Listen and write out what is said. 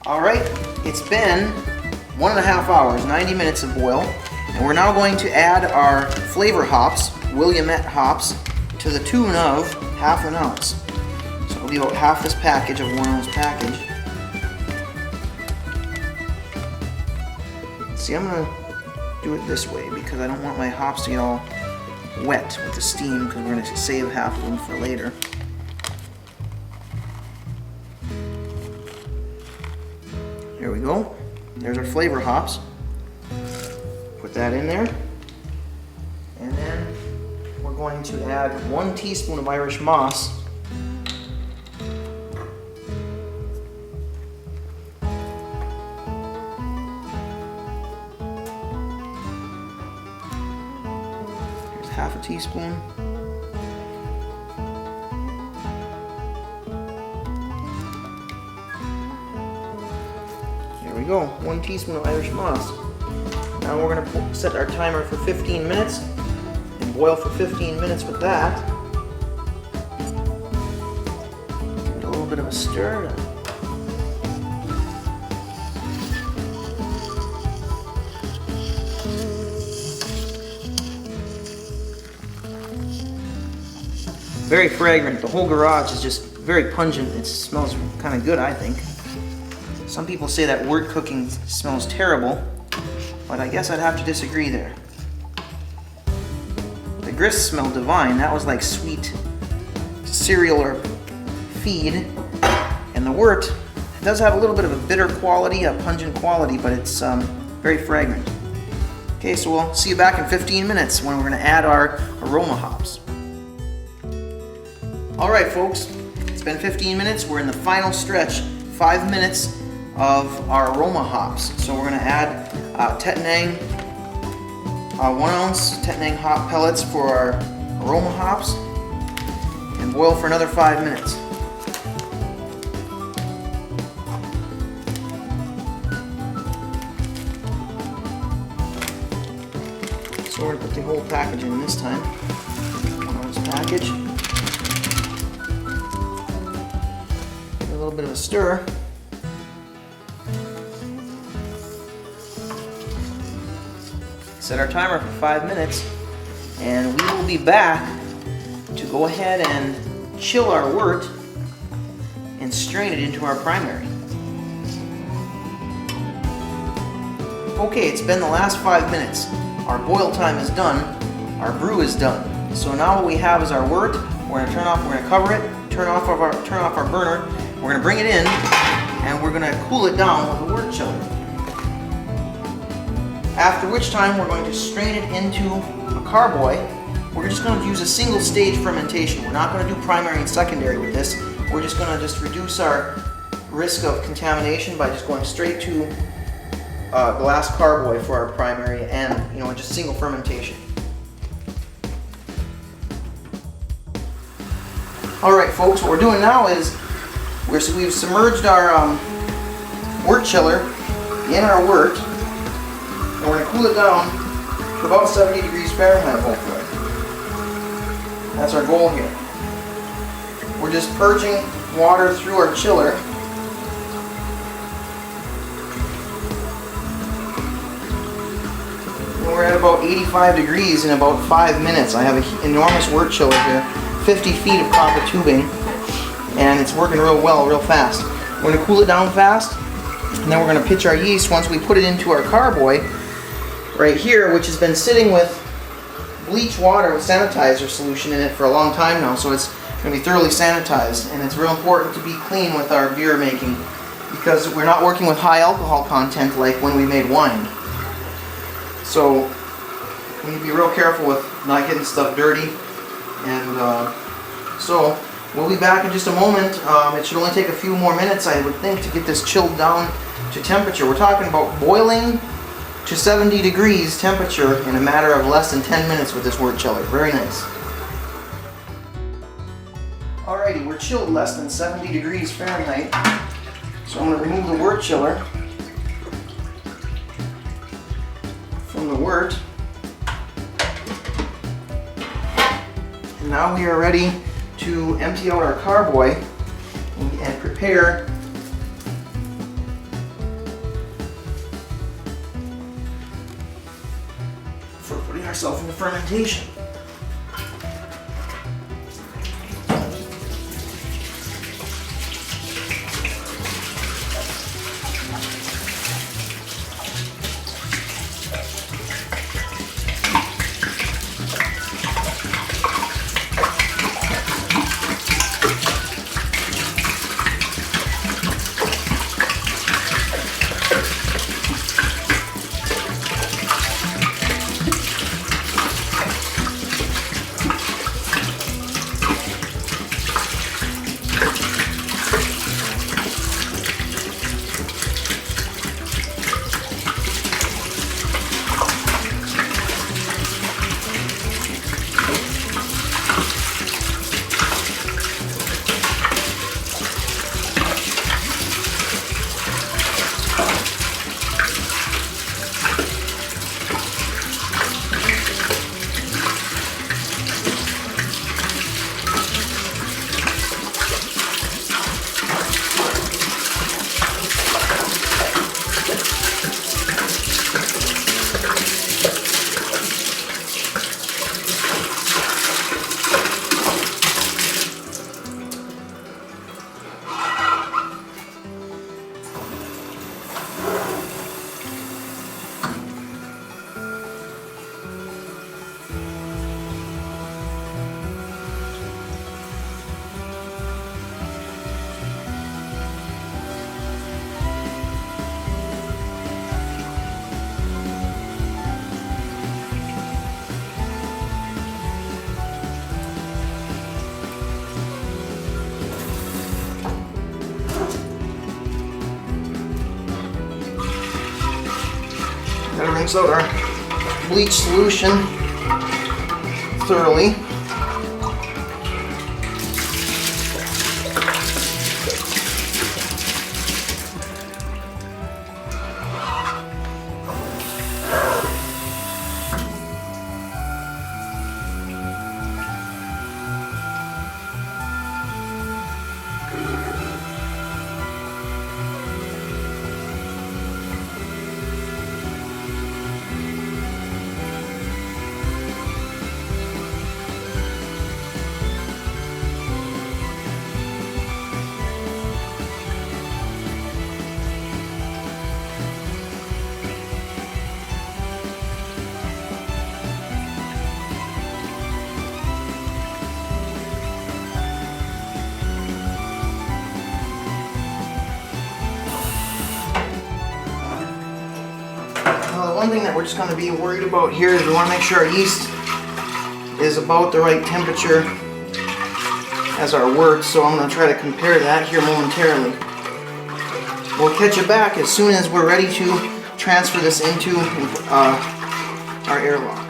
Alright, it's been 1.5 hours, 90 minutes of boil, and we're now going to add our flavor hops, Willamette hops, to the tune of 1/2 ounce. So it'll be about half this package of 1 ounce package. See, I'm going to do it this way because I don't want my hops to get all wet with the steam, because we're going to save half of them for later. There we go. There's our flavor hops. Put that in there. And then we're going to add 1 teaspoon of Irish moss. Here's 1/2 teaspoon. There we go, 1 teaspoon of Irish moss. Now we're going to set our timer for 15 minutes and boil for 15 minutes with that. Give it a little bit of a stir. Very fragrant. The whole garage is just very pungent. It smells kind of good, I think. Some people say that wort cooking smells terrible, but I guess I'd have to disagree there. The grist smelled divine. That was like sweet cereal or feed. And the wort does have a little bit of a bitter quality, a pungent quality, but it's very fragrant. Okay, so we'll see you back in 15 minutes when we're going to add our aroma hops. Alright folks, it's been 15 minutes. We're in the final stretch, 5 minutes of our aroma hops. So we're going to add Tettnang, 1 ounce Tettnang hop pellets for our aroma hops, and boil for another 5 minutes. So we're going to put the whole package in this time. 1 ounce package. Give it a little bit of a stir. Set our timer for 5 minutes, and we will be back to go ahead and chill our wort and strain it into our primary. Okay, it's been the last 5 minutes. Our boil time is done. Our brew is done. So now what we have is our wort. We're going to cover it, turn off our burner. We're going to bring it in, and we're going to cool it down with a wort chiller. After which time we're going to strain it into a carboy. We're just going to use a single stage fermentation. We're not going to do primary and secondary with this. We're just going to reduce our risk of contamination by just going straight to glass carboy for our primary and just single fermentation. Alright folks, what we're doing now is we've submerged our wort chiller in our wort. And we're going to cool it down to about 70 degrees Fahrenheit, hopefully. That's our goal here. We're just purging water through our chiller. And we're at about 85 degrees in about 5 minutes. I have an enormous wort chiller here, 50 feet of copper tubing, and it's working real well, real fast. We're going to cool it down fast, and then we're going to pitch our yeast once we put it into our carboy right here, which has been sitting with bleach water with sanitizer solution in it for a long time now, so it's going to be thoroughly sanitized. And it's real important to be clean with our beer making because we're not working with high alcohol content like when we made wine. So we need to be real careful with not getting stuff dirty. And so we'll be back in just a moment. It should only take a few more minutes, I would think, to get this chilled down to temperature. We're talking about boiling to 70 degrees temperature in a matter of less than 10 minutes with this wort chiller. Very nice. Alrighty, we're chilled less than 70 degrees Fahrenheit. So I'm going to remove the wort chiller from the wort. And now we are ready to empty out our carboy and prepare Putting ourselves into fermentation. Gotta rinse out our bleach solution thoroughly. One thing that we're just going to be worried about here is we want to make sure our yeast is about the right temperature as our wort, so I'm going to try to compare that here momentarily. We'll catch it back as soon as we're ready to transfer this into our airlock.